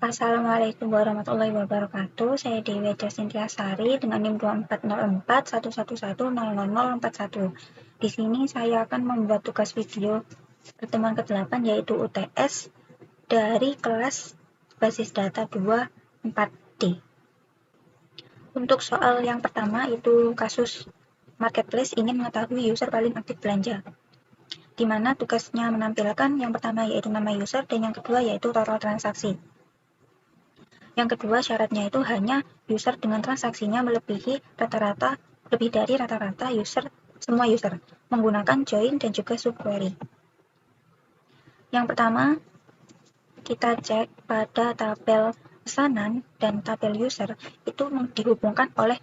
Assalamualaikum warahmatullahi wabarakatuh. Saya Dewi Jasintia Sari dengan NIM 240411100041. Di sini saya akan membuat tugas video pertemuan ke-8 yaitu UTS dari kelas basis data 2 4D. Untuk soal yang pertama itu kasus marketplace ingin mengetahui user paling aktif belanja, di mana tugasnya menampilkan yang pertama yaitu nama user dan yang kedua yaitu total transaksi. Yang kedua, syaratnya itu hanya user dengan transaksinya lebih dari rata-rata semua user menggunakan join dan juga subquery. Yang pertama, kita cek pada tabel pesanan dan tabel user itu dihubungkan oleh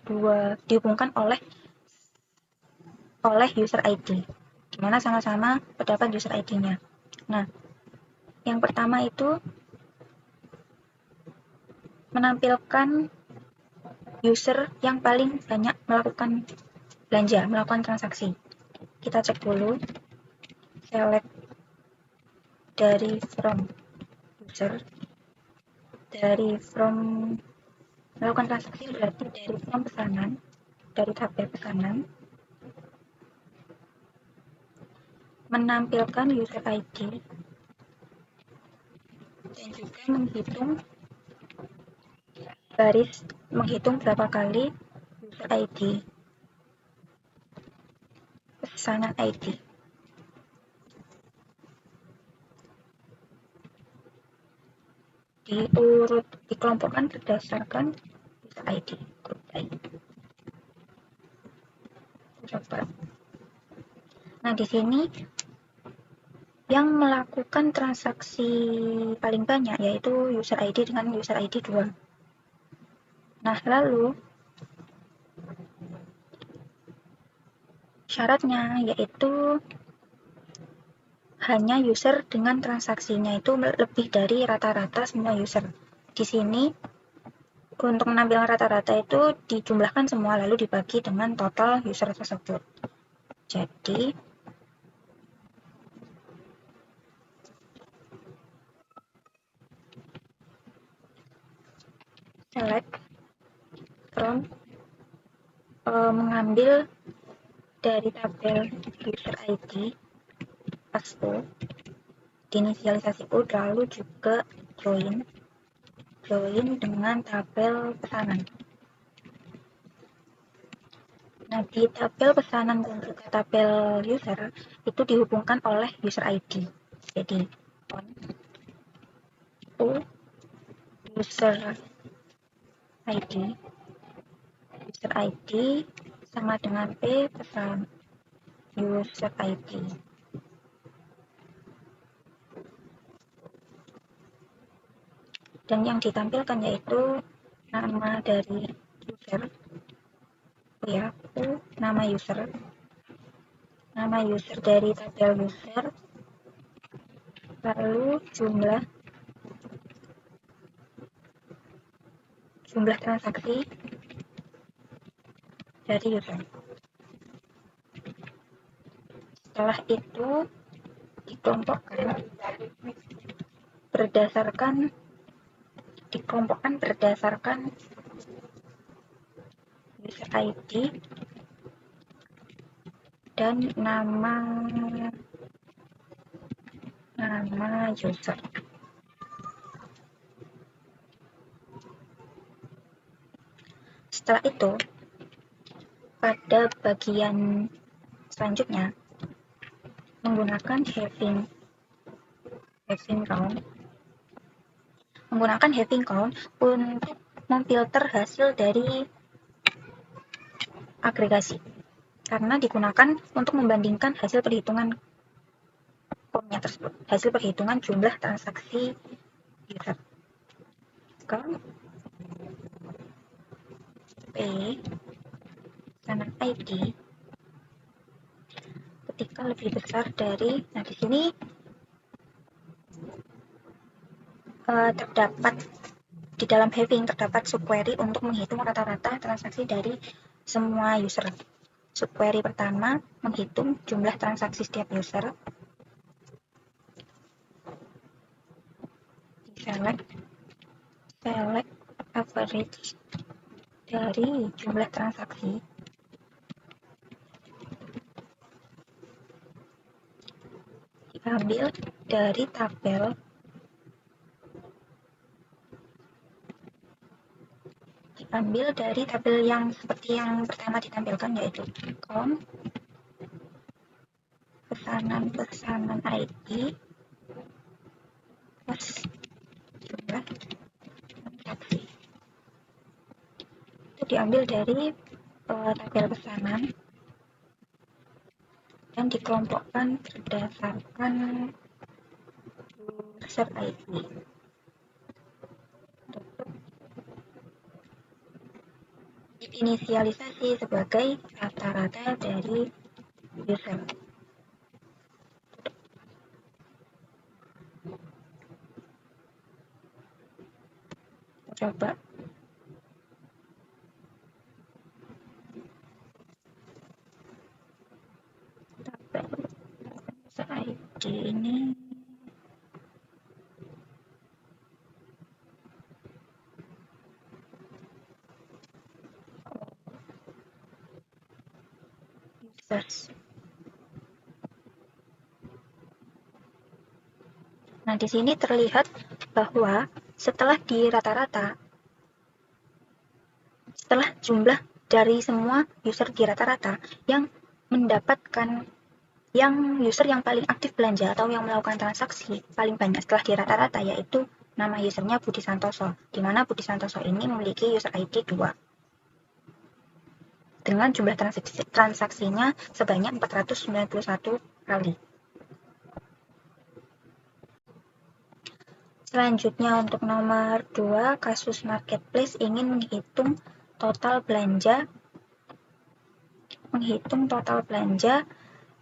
user ID, di mana sama-sama terdapat user ID-nya. Nah, yang pertama itu menampilkan user yang paling banyak melakukan transaksi. Kita cek dulu, select dari from user, melakukan transaksi berarti dari from pesanan, dari tabel pesanan, menampilkan user ID, dan juga menghitung berapa kali user ID, pesanan ID. Dikelompokkan berdasarkan user ID, group ID. Coba. Nah, di sini yang melakukan transaksi paling banyak yaitu user ID dengan user ID 2. Nah, lalu syaratnya yaitu hanya user dengan transaksinya itu lebih dari rata-rata semua user. Di sini untuk menampilkan rata-rata itu dijumlahkan semua lalu dibagi dengan total user tersebut. Jadi select from mengambil dari tabel user ID paste, diinisialisasi U, lalu juga join dengan tabel pesanan. Nah, di tabel pesanan dan juga tabel user itu dihubungkan oleh user ID. Jadi U user ID sama dengan P pesan user ID. Dan yang ditampilkan yaitu nama dari user, nama user dari tabel user, lalu jumlah transaksi dari user. Setelah itu dikelompokkan berdasarkan user ID dan nama user. Setelah itu, pada bagian selanjutnya menggunakan having count untuk memfilter hasil dari agregasi, karena digunakan untuk membandingkan hasil perhitungan formnya tersebut, hasil perhitungan jumlah transaksi user. Count P pesanan ID ketika lebih besar dari, nah di sini terdapat di dalam having terdapat subquery untuk menghitung rata-rata transaksi dari semua user. Subquery pertama menghitung jumlah transaksi setiap user. Select select average dari jumlah transaksi diambil dari tabel yang seperti yang pertama ditampilkan, yaitu count pesanan ID plus jumlah transaksi. Itu diambil dari tabel pesanan dan dikelompokkan berdasarkan user ID. Diinisialisasi sebagai rata-rata dari user. Coba tabel user ID ini users. Nah, di sini terlihat bahwa setelah di rata-rata, setelah jumlah dari semua user di rata-rata, yang mendapatkan user yang paling aktif belanja atau yang melakukan transaksi paling banyak setelah di rata-rata, yaitu nama usernya Budi Santoso, di mana Budi Santoso ini memiliki user ID 2 dengan jumlah transaksinya sebanyak 491 kali. Selanjutnya untuk nomor 2, kasus marketplace ingin menghitung total belanja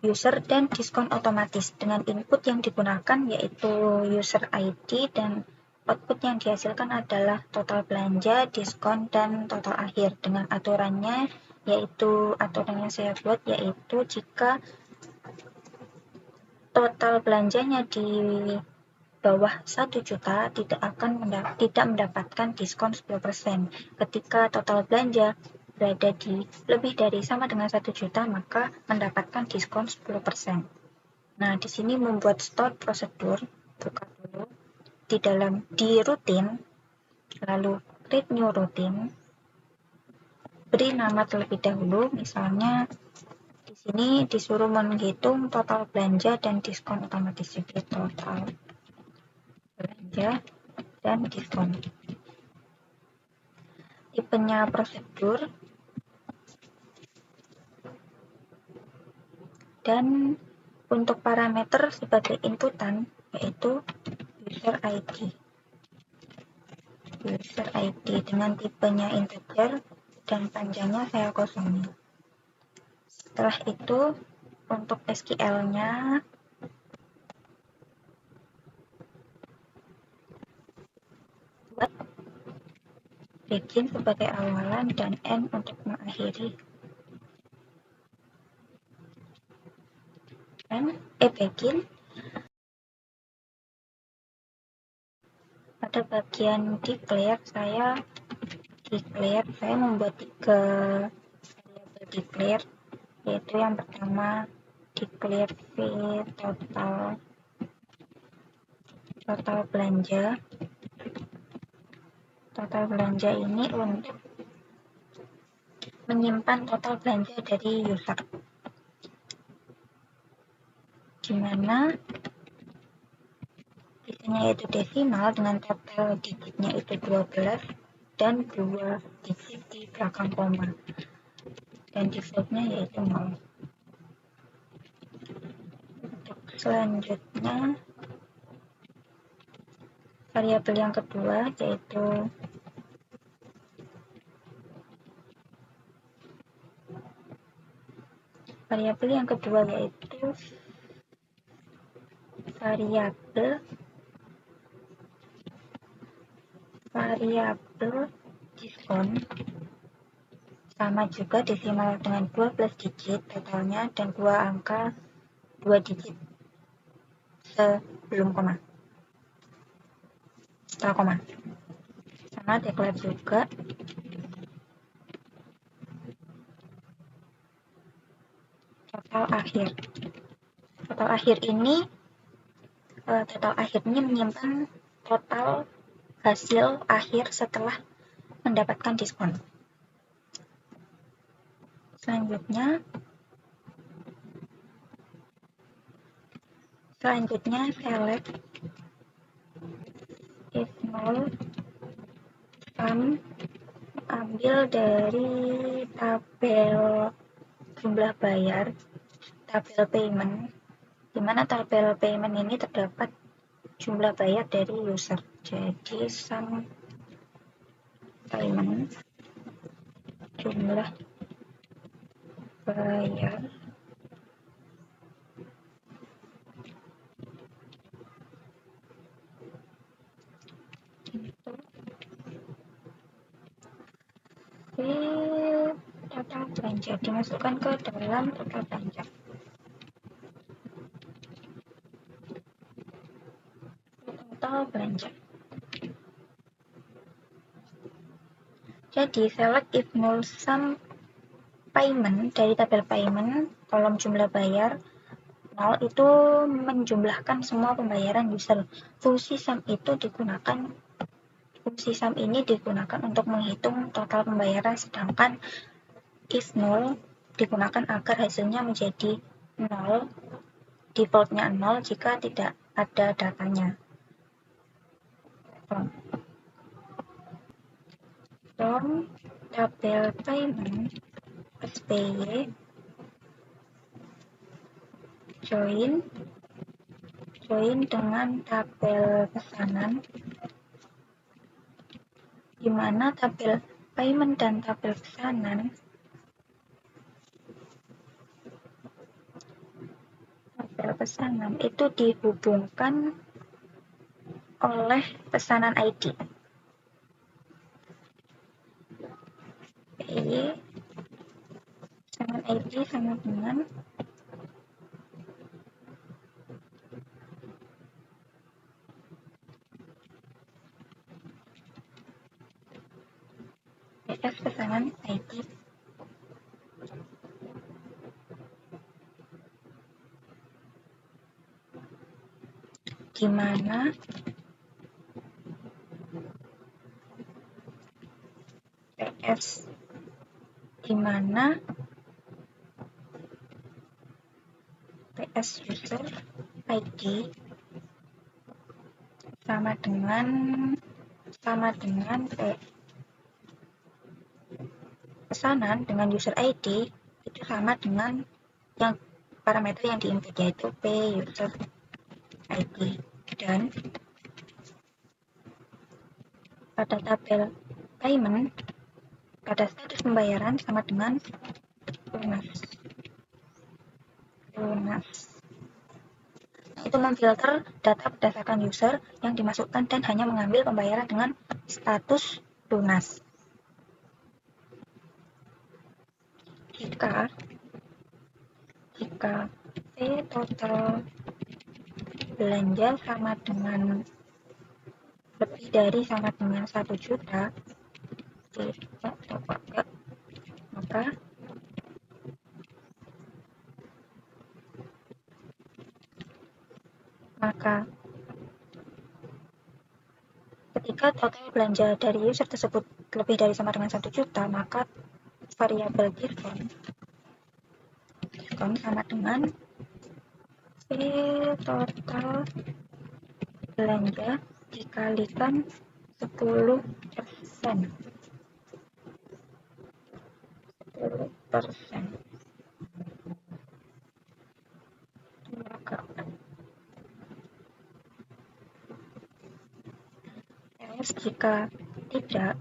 user dan diskon otomatis dengan input yang digunakan yaitu user ID dan output yang dihasilkan adalah total belanja, diskon, dan total akhir. Dengan aturannya yaitu aturan yang saya buat yaitu jika total belanjanya di bawah 1 juta tidak mendapatkan diskon 10%. Ketika total belanja berada di lebih dari sama dengan 1 juta maka mendapatkan diskon 10%. Nah, di sini membuat store prosedur, buka dulu di rutin, lalu create new routine, beri nama terlebih dahulu, misalnya di sini disuruh menghitung total belanja dan diskon otomatis, jadi total belanja dan diskon. Tipenya prosedur dan untuk parameter sebagai inputan yaitu user ID dengan tipenya integer dan panjangnya saya kosongi. Setelah itu untuk SQL-nya buat begin sebagai awalan dan end untuk mengakhiri. Begin pada bagian declare saya membuat 3 variabel declare, yaitu yang pertama declare fee total belanja. Total belanja ini untuk menyimpan total belanja dari user, dimana biasanya yaitu desimal dengan total digitnya itu 12 dan 2 digit di belakang koma, dan defaultnya yaitu 0. Untuk selanjutnya variabel yang kedua yaitu variabel diskon, sama juga desimal dengan 12 digit totalnya dan 2 angka 2 digit sebelum koma, setelah koma. Karena declare juga total akhir. Total akhir ini menyimpan total hasil akhir setelah mendapatkan diskon. Selanjutnya select if null sum, ambil dari tabel jumlah bayar, tabel payment, di mana tabel payment ini terdapat jumlah bayar dari user. Jadi sum payment, jumlah bayar total belanja dimasukkan ke dalam total belanja. Total belanja. Jadi select if null sum payment, dari tabel payment kolom jumlah bayar 0 itu menjumlahkan semua pembayaran user. Fungsi sum ini digunakan untuk menghitung total pembayaran, sedangkan if null digunakan agar hasilnya menjadi 0, defaultnya 0 jika tidak ada datanya. From tabel payment SPY join dengan tabel pesanan, di mana tabel payment dan tabel pesanan itu dihubungkan oleh pesanan ID. Pesanan ID sama dengan PS pesanan ID, di mana PS user ID sama dengan pesanan dengan user ID itu sama dengan yang parameter yang diinput, yaitu P user ID. Dan pada tabel payment, pada status pembayaran sama dengan lunas. Itu memfilter data berdasarkan user yang dimasukkan dan hanya mengambil pembayaran dengan status lunas. Jika total belanja sama dengan lebih dari sama dengan 1 juta, maka ketika total belanja dari user tersebut lebih dari sama dengan 1 juta, maka variabel diskon sama dengan total belanja dikalikan 10%. Jika tidak,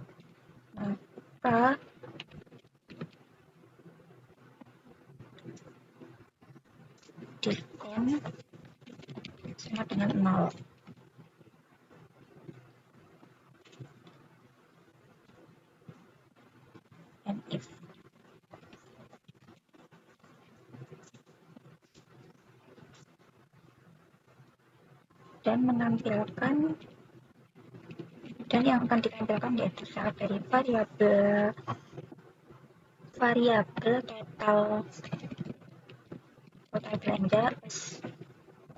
maka diskon sama dengan 0. And if dan menampilkan dan yang akan ditampilkan yaitu saat dari variabel total belanja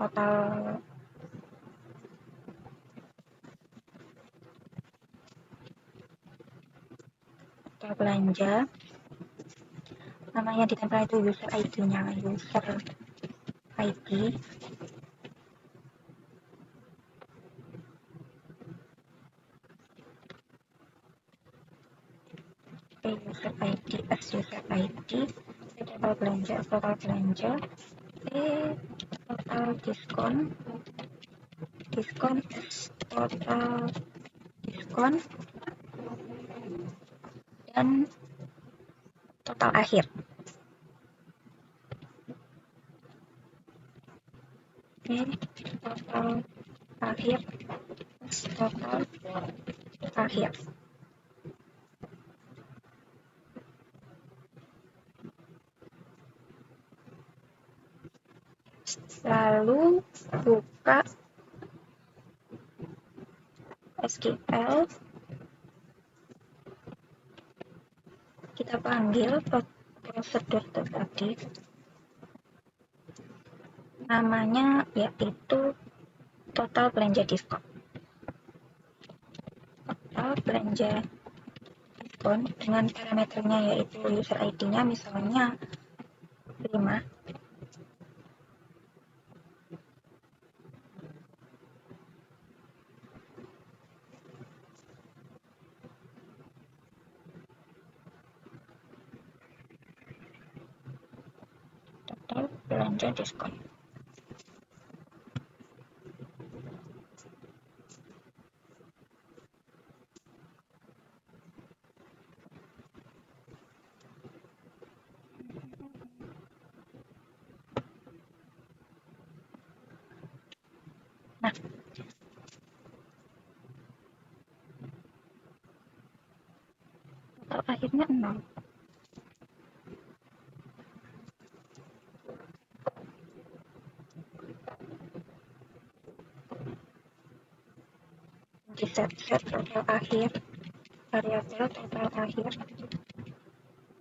total belanja, namanya ditempel itu user ID-nya, user ID user ID as user ID, total belanja total diskon as total diskon, dan total akhir. Total akhir total akhir. Lalu buka SQL, kita panggil prosedur tadi, namanya yaitu total belanja diskon. Total belanja diskon dengan parameternya yaitu user ID-nya misalnya 5. Total belanja diskon. Nah, total akhirnya 0. Di set total akhir, variabel total akhir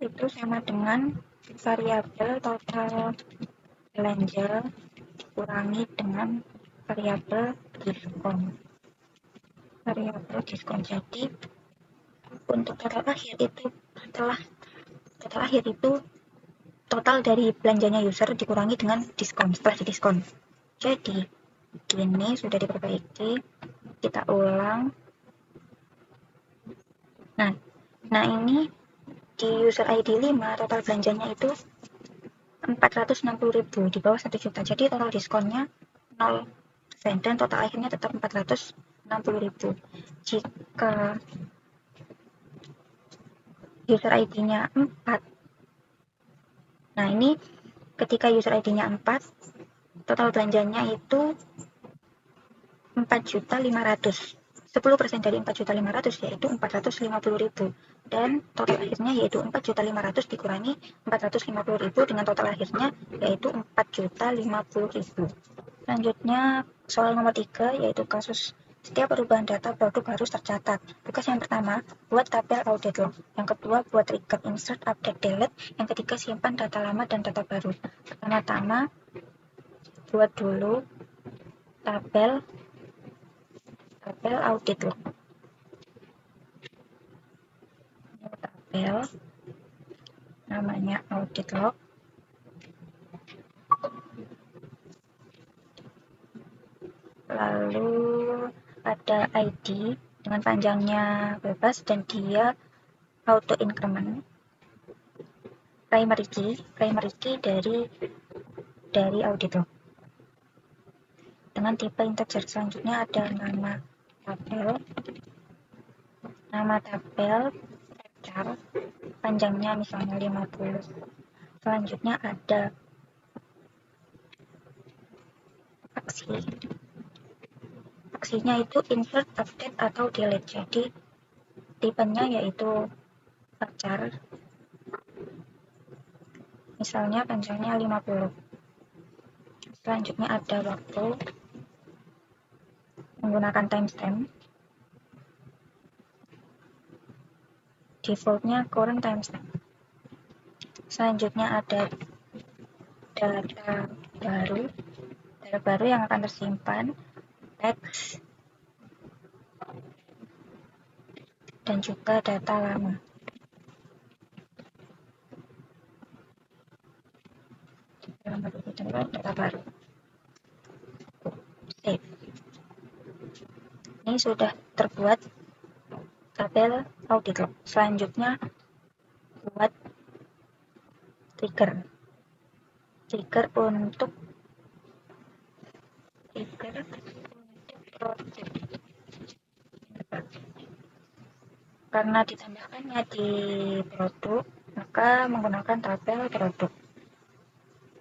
itu sama dengan variabel total belanja dikurangi dengan variabel diskon. Jadi untuk total akhir itu total dari belanjanya user dikurangi dengan diskon setelah didiskon. Jadi ini sudah diperbaiki, kita ulang. Nah ini di user ID 5 total belanjanya itu 460.000, di bawah 1 juta. Jadi total diskonnya 0% dan total akhirnya tetap 460.000. Jika user ID-nya 4, nah ini ketika user ID-nya 4, total belanjanya itu 4.500.000. 10% dari 4.500.000 yaitu 450.000, dan total akhirnya yaitu 4.500.000 dikurangi 450.000 dengan total akhirnya yaitu 4.050.000. Selanjutnya soal nomor 3 yaitu kasus setiap perubahan data produk harus tercatat. Tugas yang pertama, buat tabel audit log. Yang kedua, buat recap, insert, update, delete. Yang ketiga, simpan data lama dan data baru. Pertama-tama, buat dulu tabel audit log. Tabel namanya audit log. Lalu ada ID dengan panjangnya bebas dan dia auto increment. Primary key dari audit log dengan tipe integer. Selanjutnya ada nama tabel vector, panjangnya misalnya 50. Selanjutnya ada aksinya itu insert, update, atau delete. Jadi tipenya yaitu vector, misalnya panjangnya 50. Selanjutnya ada waktu menggunakan timestamp. defaultnya current timestamp. Selanjutnya ada data baru yang akan tersimpan, teks, dan juga data lama. Data baru. Save. Ini sudah terbuat tabel audit log. Selanjutnya buat trigger untuk project. Karena ditambahkannya di produk, maka menggunakan tabel produk.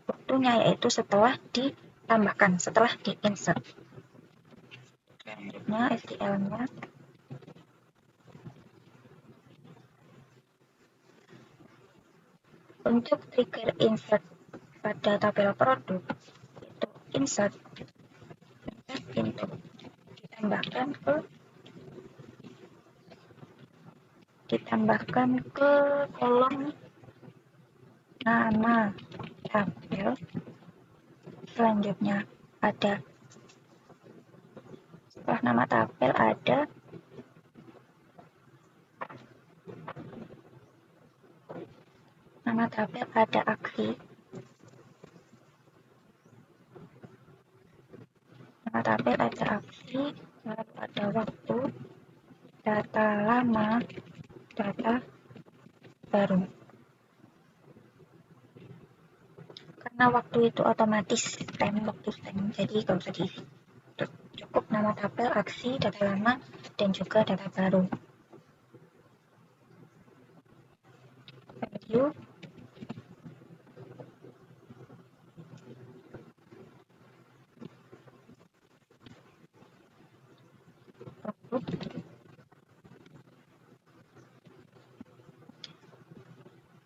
Waktunya yaitu setelah ditambahkan, setelah di-insert. Selanjutnya STL-nya untuk trigger insert pada tabel produk itu insert into ditambahkan ke kolom nama tabel. Selanjutnya ada setelah nama tabel ada aksi, lalu ada waktu, data lama, data baru. Karena waktu itu otomatis waktu stem, jadi nggak usah diisi. Cukup nama tabel, aksi, data lama, dan juga data baru. Value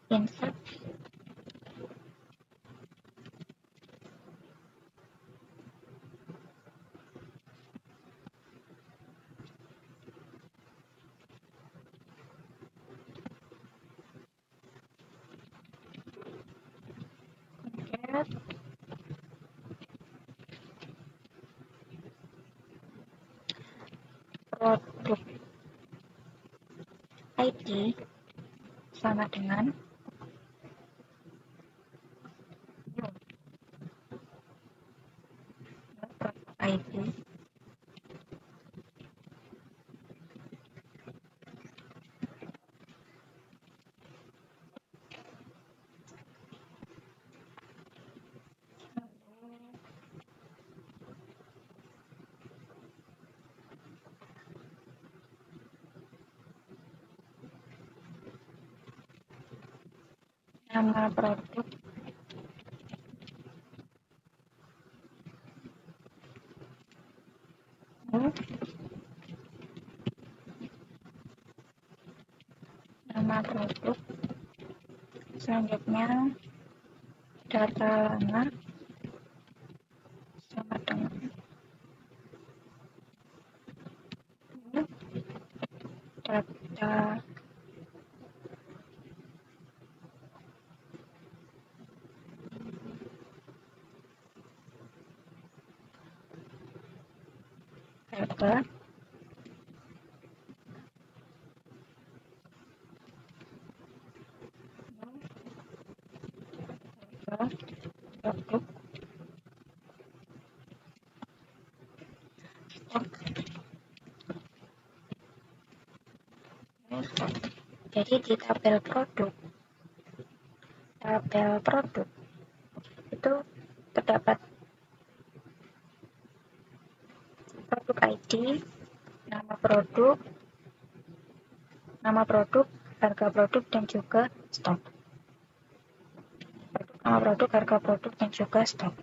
insert produk ID sama dengan produk ID nama produk selanjutnya data lama sama dengan data produk stok. Jadi di tabel produk itu terdapat produk ID, nama produk, harga produk, dan juga stok. Nama produk, harga produk, dan juga stok.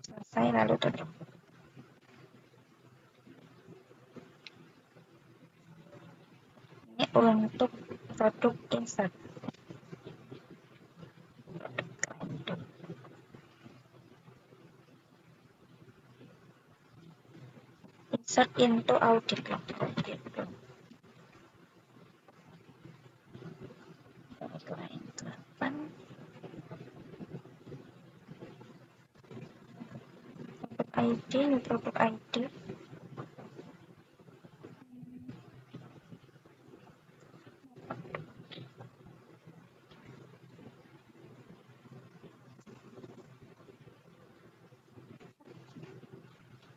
Selesai, lalu tutup. Ini untuk produk insert. Insert into audit log. ID, new product ID.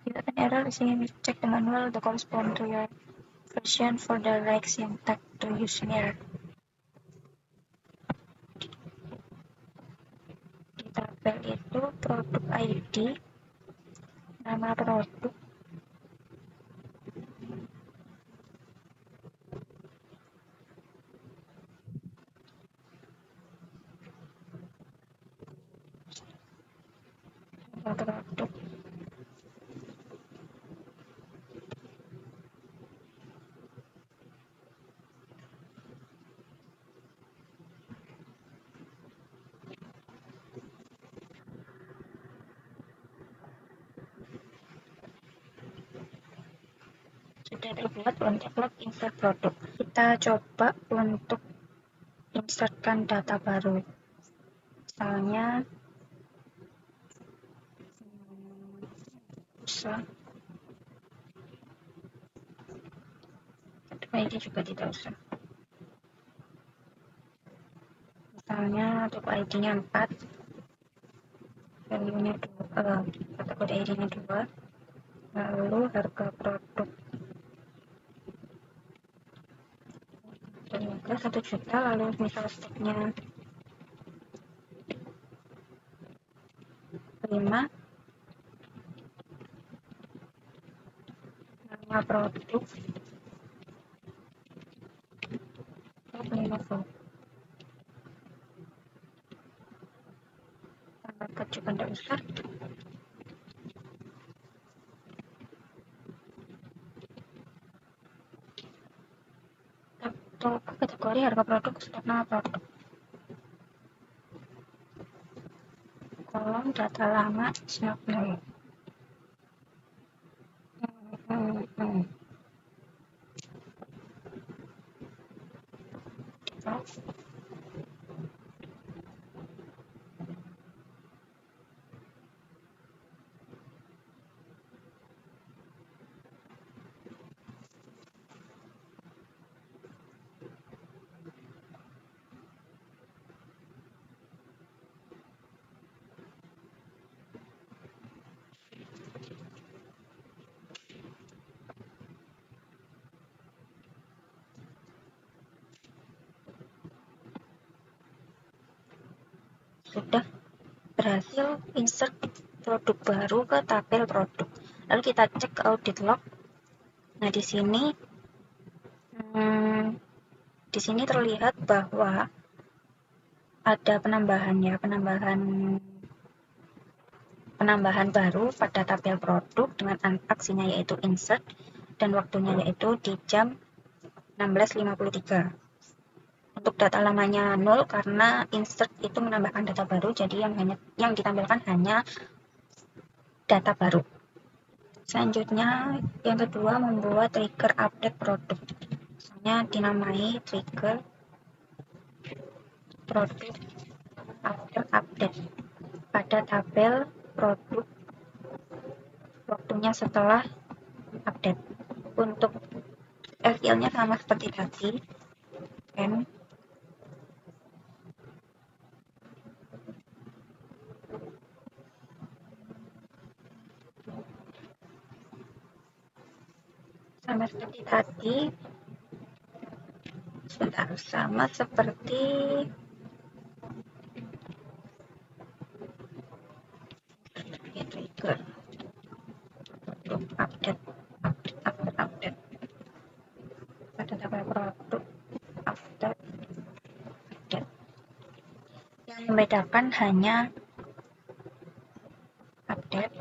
You have an error, check the manual, the correspond to your version for the right syntax to use here. Di tabel itu produk ID, nama produk, produk. Sudah terbuat untuk log insert produk. Kita coba untuk insertkan data baru. Misalnya bisa ID juga tidak usah. Misalnya untuk ID-nya 4, value-nya 2, kata kode ID-nya 2, lalu harga produk ternyata 1 juta, lalu misal stoknya 5, nama produk Lenovo, tambahkan juga tidak usah. Untuk kategori harga produk, stok nama produk, kolom data lama snap nol. Sudah berhasil insert produk baru ke tabel produk. Lalu kita cek ke audit log. Nah, di sini terlihat bahwa ada penambahan baru pada tabel produk dengan aksinya yaitu insert dan waktunya yaitu di jam 16.53. Untuk data lamanya 0 karena insert itu menambahkan data baru, jadi yang ditampilkan hanya data baru. Selanjutnya, yang kedua, membuat trigger update produk. Misalnya dinamai trigger produk after update pada tabel produk, waktunya setelah update. Untuk file-nya sama seperti tadi, n sama seperti tadi, sama seperti trigger produk update pada tabel produk after update. Yang membedakan hanya update,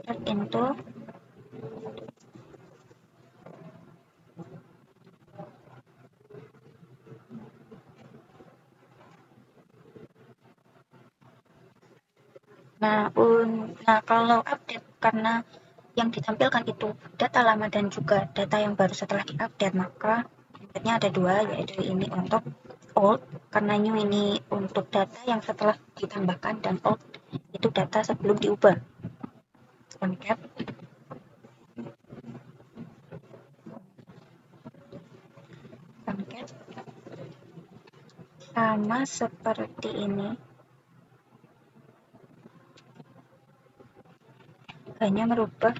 insert into Nah, kalau update karena yang ditampilkan itu data lama dan juga data yang baru setelah diupdate, maka inputnya ada dua, yaitu ini untuk old karena new ini untuk data yang setelah ditambahkan dan old itu data sebelum diubah. Concat sama seperti ini, hanya merubah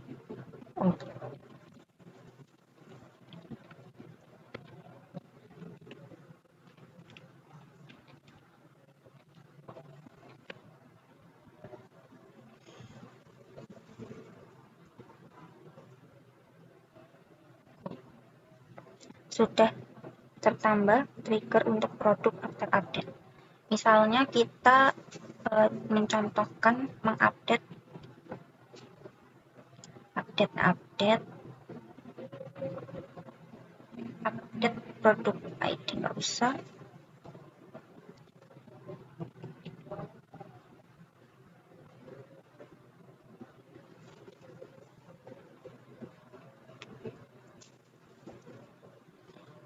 sudah tertambah trigger untuk produk after update. Misalnya kita mencontohkan mengupdate update produk ID, nggak usah.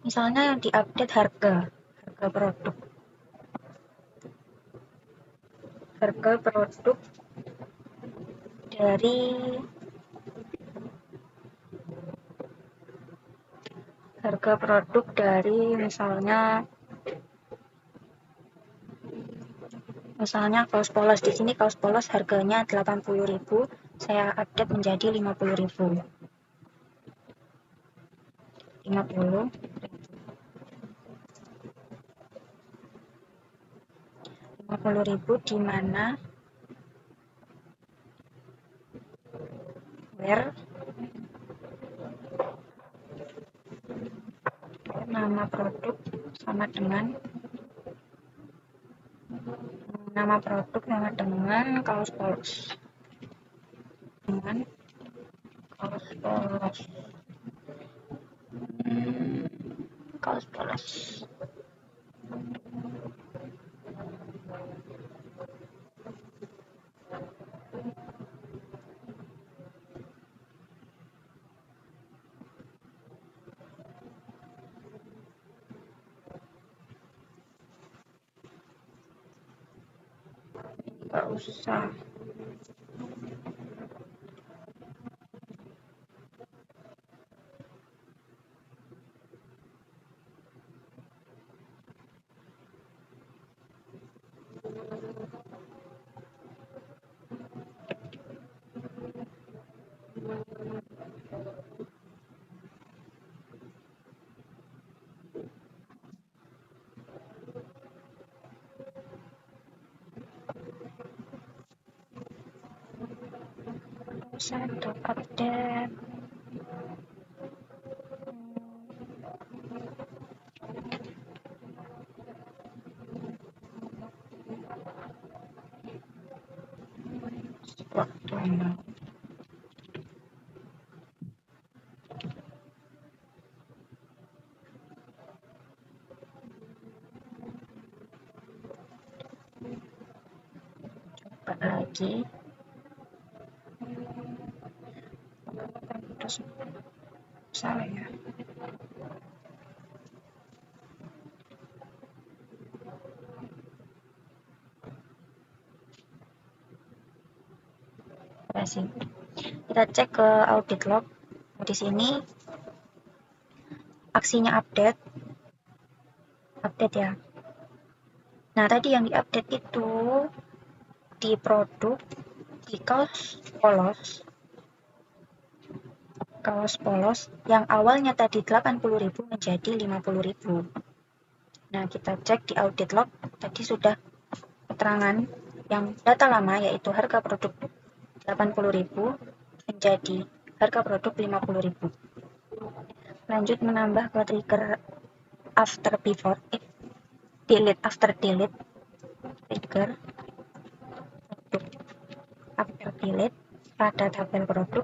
Misalnya yang diupdate harga produk dari misalnya kaos polos. Di sini kaos polos harganya 80.000, saya update menjadi 50.000. 50.000 di mana where nama produk sama dengan kaos polos. Kaos polos. Nggak usah. Satu update waktunya. Coba lagi. Terus salah ya. Kita cek ke audit log. Di sini aksinya update ya. Nah, tadi yang diupdate itu di produk, di kaos polos yang awalnya tadi 80.000 menjadi 50.000. Nah, kita cek di audit log, tadi sudah keterangan yang data lama yaitu harga produk 80.000 menjadi harga produk 50.000. Lanjut menambah ke trigger delete trigger after delete pada tabel produk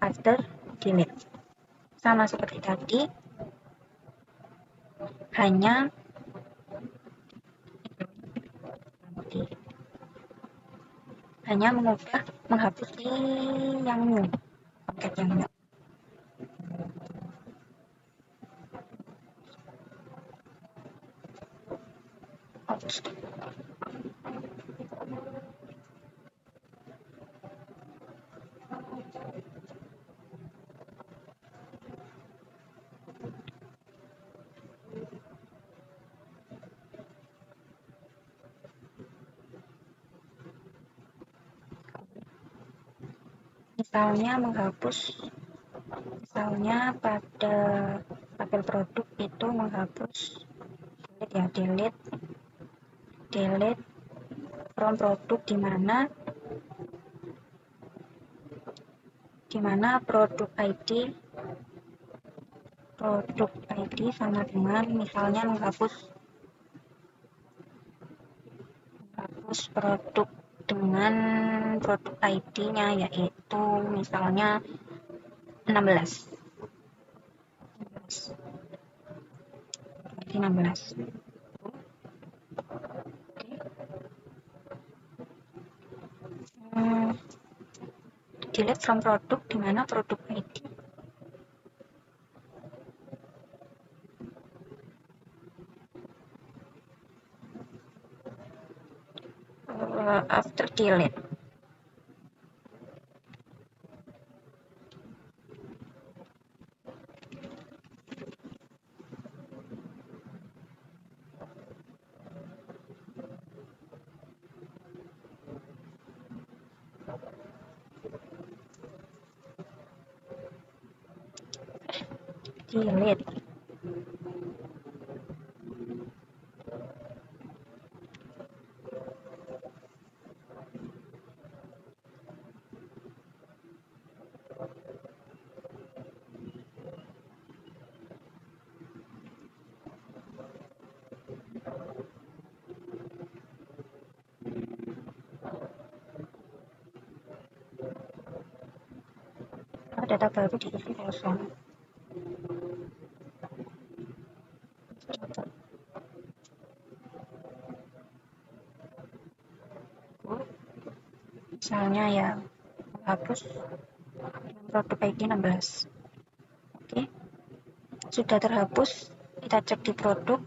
after delete. Sama seperti tadi, hanya menghapus yang new, paket yang new. Misalnya pada tabel produk itu menghapus delete from produk, di mana produk ID sama dengan misalnya menghapus produk dengan produk ID-nya yaitu misalnya 16. Delete from produk di mana produk ID after delete. Data baru diisi kosong. Misalnya ya hapus produk ID 16. Oke, sudah terhapus, kita cek di produk.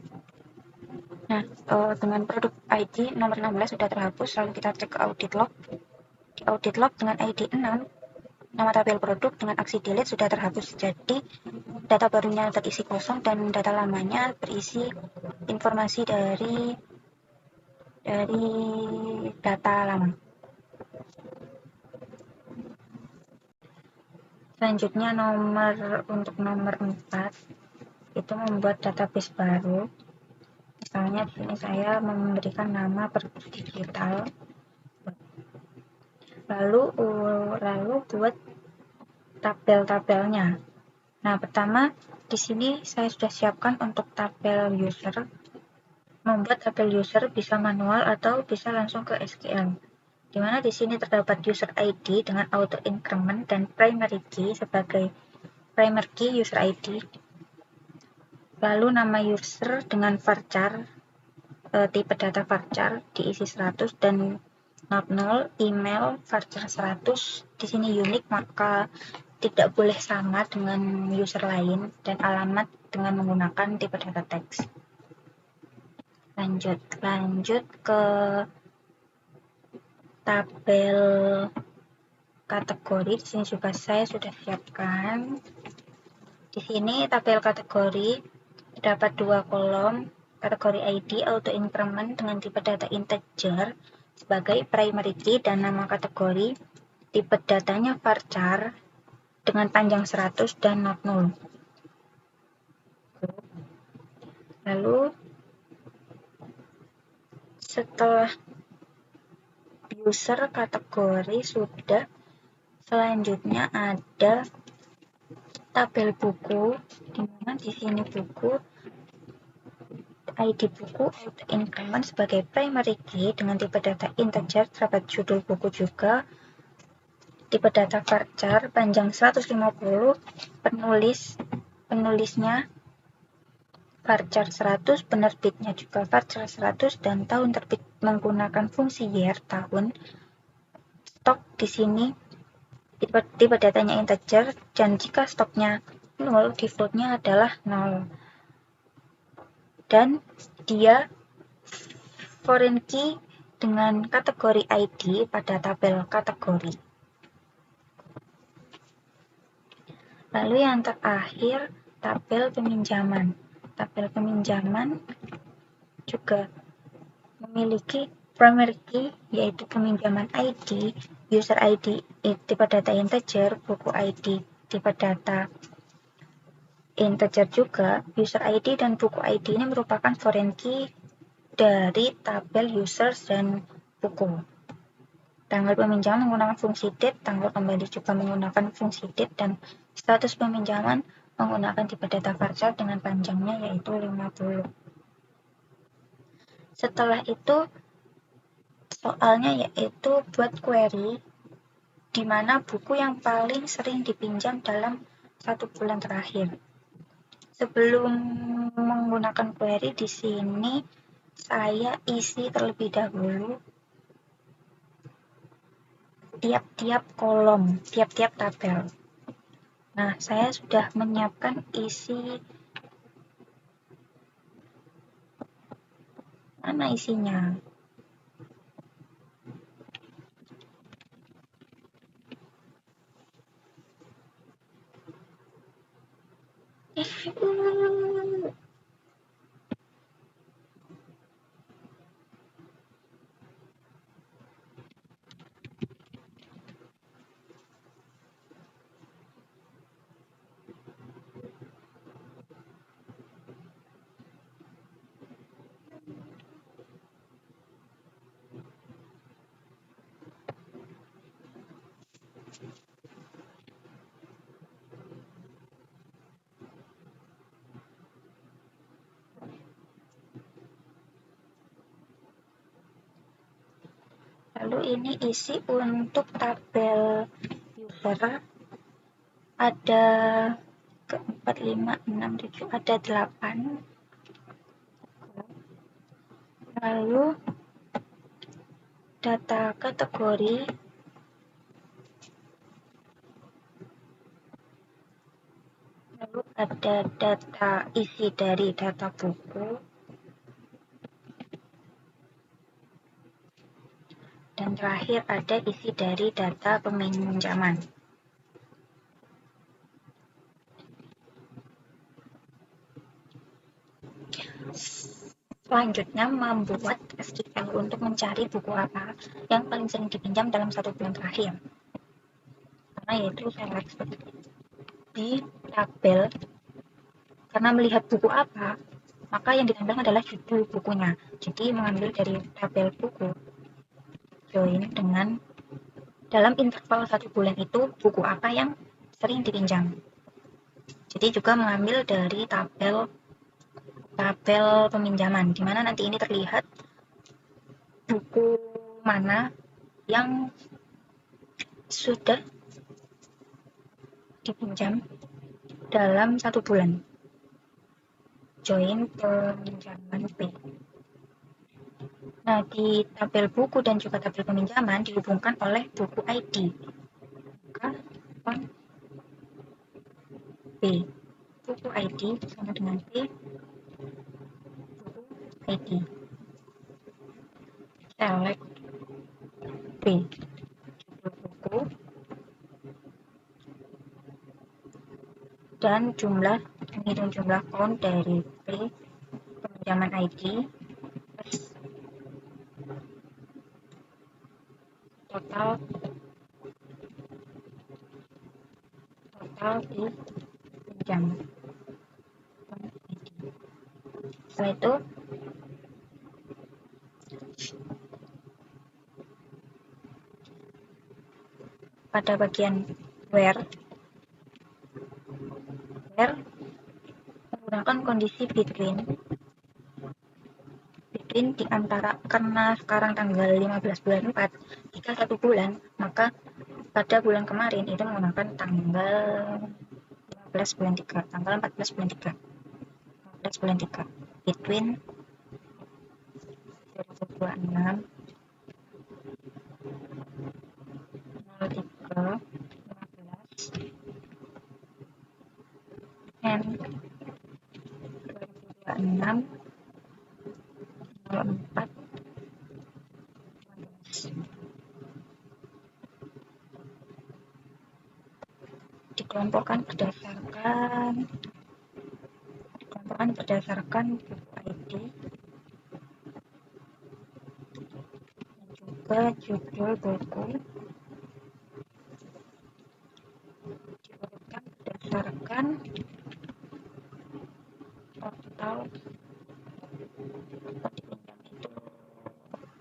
Nah, dengan produk ID nomor 16 sudah terhapus, lalu kita cek ke audit log. Di audit log dengan ID 6, nama tabel produk dengan aksi delete sudah terhapus. Jadi data barunya terisi kosong dan data lamanya berisi informasi dari data lama. Selanjutnya untuk nomor 4 itu membuat database baru. Misalnya di sini saya memberikan nama produk digital. Lalu buat tabel-tabelnya. Nah, pertama di sini saya sudah siapkan untuk tabel user. Membuat tabel user bisa manual atau bisa langsung ke SQL. Di mana di sini terdapat user ID dengan auto increment dan primary key sebagai primary key user ID. Lalu nama user dengan varchar, tipe data varchar diisi 100 dan not null, email varchar 100. Di sini unik, maka tidak boleh sama dengan user lain, dan alamat dengan menggunakan tipe data teks. Lanjut ke tabel kategori. Di sini juga saya sudah siapkan. Di sini tabel kategori terdapat 2 kolom, kategori ID auto increment dengan tipe data integer sebagai primary key dan nama kategori, tipe datanya varchar dengan panjang 100 dan not null. Lalu setelah user kategori sudah, selanjutnya ada tabel buku, di mana di sini buku ID buku auto increment sebagai primary key dengan tipe data integer, terdapat judul buku juga, tipe data varchar panjang 150, penulisnya varchar 100, penerbitnya juga varchar 100, dan tahun terbit menggunakan fungsi year tahun. Stok di sini tipe datanya integer, dan jika stoknya 0, defaultnya adalah 0. Dan dia foreign key dengan kategori ID pada tabel kategori. Lalu yang terakhir, tabel peminjaman. Tabel peminjaman juga memiliki primary key yaitu peminjaman ID user ID tipe data integer, buku ID tipe data integer juga. User ID dan buku ID ini merupakan foreign key dari tabel users dan buku. Tanggal peminjaman menggunakan fungsi date, tanggal kembali juga menggunakan fungsi date, dan status peminjaman menggunakan tipe data varchar dengan panjangnya yaitu 50. Setelah itu soalnya yaitu buat query di mana buku yang paling sering dipinjam dalam 1 bulan terakhir. Sebelum menggunakan query, di sini saya isi terlebih dahulu tiap-tiap kolom, tiap-tiap tabel. Nah, saya sudah menyiapkan isi. Mana isinya? Lalu ini isi untuk tabel user, ada ke 4, 5, 6, 7, ada 8. Lalu data kategori, lalu ada data isi dari data buku, dan terakhir ada isi dari data peminjaman. Selanjutnya, membuat SQL untuk mencari buku apa yang paling sering dipinjam dalam 1 bulan terakhir. Karena yaitu select di tabel, karena melihat buku apa, maka yang ditampilkan adalah judul bukunya. Jadi mengambil dari tabel buku, join dengan dalam interval 1 bulan itu buku apa yang sering dipinjam. Jadi juga mengambil dari tabel peminjaman, di mana nanti ini terlihat buku mana yang sudah dipinjam dalam 1 bulan. Join peminjaman P. Nah, di tabel buku dan juga tabel peminjaman dihubungkan oleh buku ID. Maka P, buku ID sama dengan P, buku ID. Select P, judul buku, dan menghitung jumlah count dari P, peminjaman ID, total dipinjam. Setelah itu pada bagian where menggunakan kondisi between di antara, karena sekarang tanggal 15 bulan 4, jika 1 bulan, maka pada bulan kemarin itu menggunakan tanggal 15 bulan 3, tanggal 14 bulan 3, 14 bulan 3, between 2026 03 15 and 2026 04 dikelompokkan berdasarkan buku ID dan juga judul buku curutkan total dipinjam itu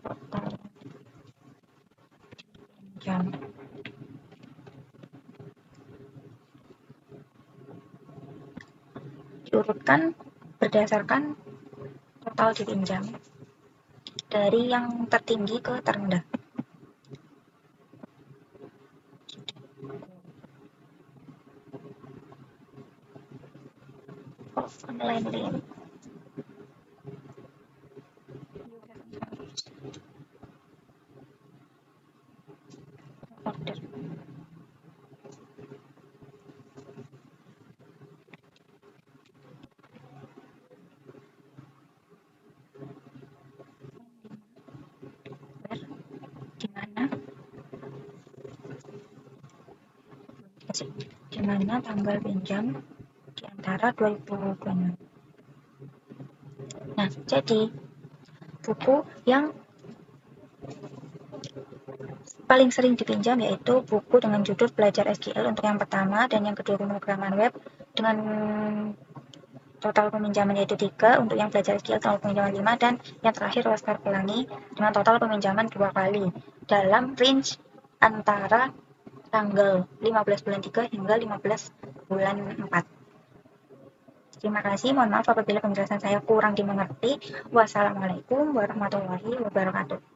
total pinjam diurutkan berdasarkan total dipinjam dari yang tertinggi ke terendah. Online link. Order. Di mana tanggal pinjam di antara 2026. Nah, jadi buku yang paling sering dipinjam yaitu buku dengan judul Belajar SQL untuk yang pertama dan yang kedua pemrograman web dengan total peminjaman yaitu 3, untuk yang belajar SQL total peminjaman 5, dan yang terakhir Laskar Pelangi dengan total peminjaman 2 kali dalam range antara tanggal 15 bulan 3 hingga 15 bulan 4. Terima kasih, mohon maaf apabila penjelasan saya kurang dimengerti. Wassalamualaikum warahmatullahi wabarakatuh.